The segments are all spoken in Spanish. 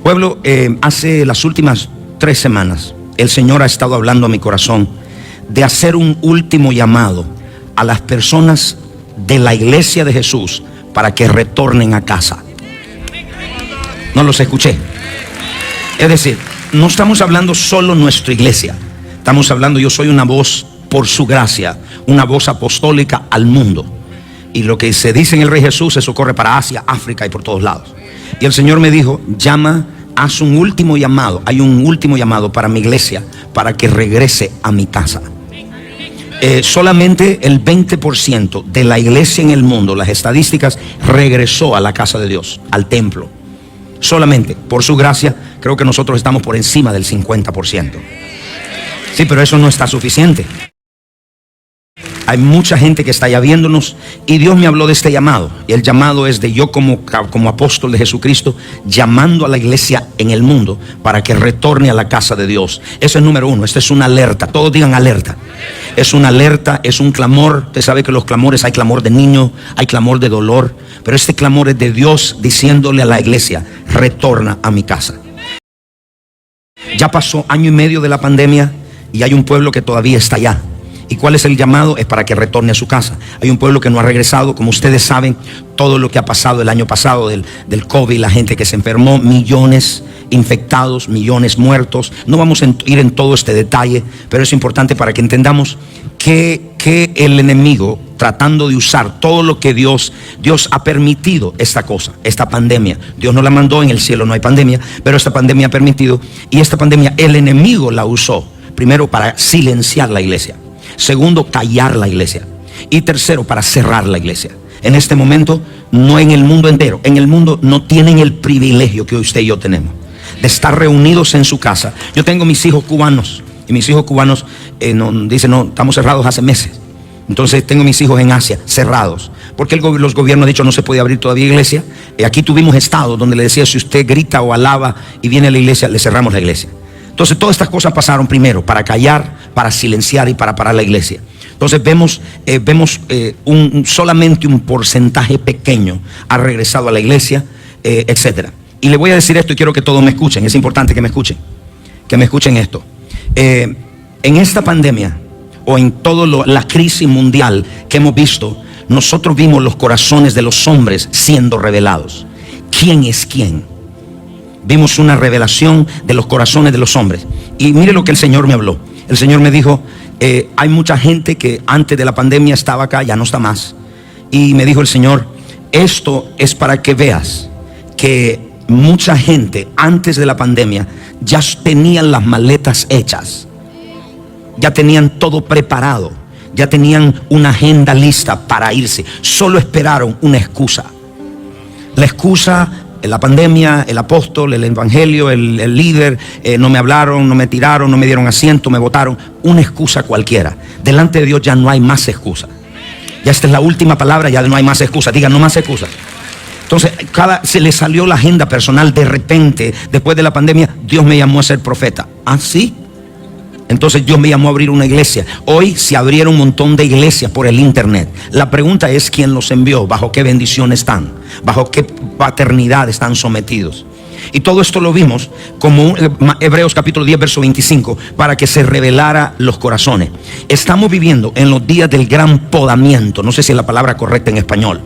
Pueblo, hace las últimas 3 semanas el Señor ha estado hablando a mi corazón de hacer un último llamado a las personas de la iglesia de Jesús para que retornen a casa. No los escuché. Es decir, no estamos hablando solo nuestra iglesia. Estamos hablando, yo soy una voz por su gracia, una voz apostólica al mundo. Y lo que se dice en el Rey Jesús, eso corre para Asia, África y por todos lados. Y el Señor me dijo, llama, haz un último llamado. Hay un último llamado para mi iglesia, para que regrese a mi casa. Solamente el 20% de la iglesia en el mundo, las estadísticas, regresó a la casa de Dios, al templo. Solamente, por su gracia, creo que nosotros estamos por encima del 50%. Sí, pero eso no está suficiente. Hay mucha gente que está ya viéndonos y Dios me habló de este llamado. Y el llamado es de yo como apóstol de Jesucristo, llamando a la iglesia en el mundo para que retorne a la casa de Dios. Eso es número 1. Esta es una alerta. Todos digan alerta. Es una alerta, es un clamor. Usted sabe que los clamores, hay clamor de niño, hay clamor de dolor. Pero este clamor es de Dios diciéndole a la iglesia, retorna a mi casa. Ya pasó 1 año y medio de la pandemia y hay un pueblo que todavía está allá. ¿Y cuál es el llamado? Es para que retorne a su casa. Hay un pueblo que no ha regresado. Como ustedes saben, todo lo que ha pasado el año pasado del COVID, la gente que se enfermó, millones infectados, millones muertos. No vamos a ir en todo este detalle, pero es importante para que entendamos que el enemigo, tratando de usar todo lo que Dios ha permitido esta cosa, esta pandemia. Dios no la mandó, en el cielo no hay pandemia, pero esta pandemia ha permitido. Y esta pandemia el enemigo la usó, primero para silenciar la iglesia. Segundo, callar la iglesia. Y tercero, para cerrar la iglesia. En este momento, no en el mundo entero, en el mundo no tienen el privilegio que usted y yo tenemos de estar reunidos en su casa. Yo tengo mis hijos cubanos y mis hijos cubanos dicen, no, estamos cerrados hace meses. Entonces tengo mis hijos en Asia cerrados, porque los gobiernos han dicho no se puede abrir todavía iglesia. Aquí tuvimos estados donde le decía, si usted grita o alaba y viene a la iglesia, le cerramos la iglesia. Entonces todas estas cosas pasaron primero para callar, para silenciar y para parar la iglesia. Entonces vemos solamente un porcentaje pequeño ha regresado a la iglesia, etcétera. Y le voy a decir esto y quiero que todos me escuchen. Es importante que me escuchen esto. En esta pandemia o en toda la crisis mundial que hemos visto, nosotros vimos los corazones de los hombres siendo revelados. ¿Quién es quién? Vimos una revelación de los corazones de los hombres. Y mire lo que el Señor me habló. El Señor me dijo, hay mucha gente que antes de la pandemia estaba acá, ya no está más. Y me dijo el Señor, esto es para que veas que mucha gente antes de la pandemia ya tenían las maletas hechas. Ya tenían todo preparado. Ya tenían una agenda lista para irse. Solo esperaron una excusa. La excusa, la pandemia, el apóstol, el evangelio, el líder, no me hablaron, no me tiraron, no me dieron asiento, me votaron. Una excusa cualquiera. Delante de Dios ya no hay más excusa. Ya esta es la última palabra, ya no hay más excusa. Digan, no más excusa. Entonces, se le salió la agenda personal de repente. Después de la pandemia, Dios me llamó a ser profeta. ¿Ah, sí? Entonces Dios me llamó a abrir una iglesia. Hoy se abrieron un montón de iglesias por el internet. La pregunta es quién los envió, bajo qué bendición están, bajo qué paternidad están sometidos. Y todo esto lo vimos como Hebreos capítulo 10 verso 25, para que se revelara los corazones. Estamos viviendo en los días del gran podamiento. No sé si es la palabra correcta en español.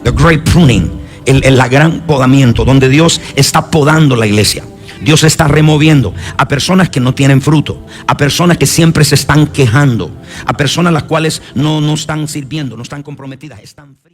The great pruning, el gran podamiento, donde Dios está podando la iglesia. Dios está removiendo a personas que no tienen fruto, a personas que siempre se están quejando, a personas las cuales no están sirviendo, no están comprometidas, están frías.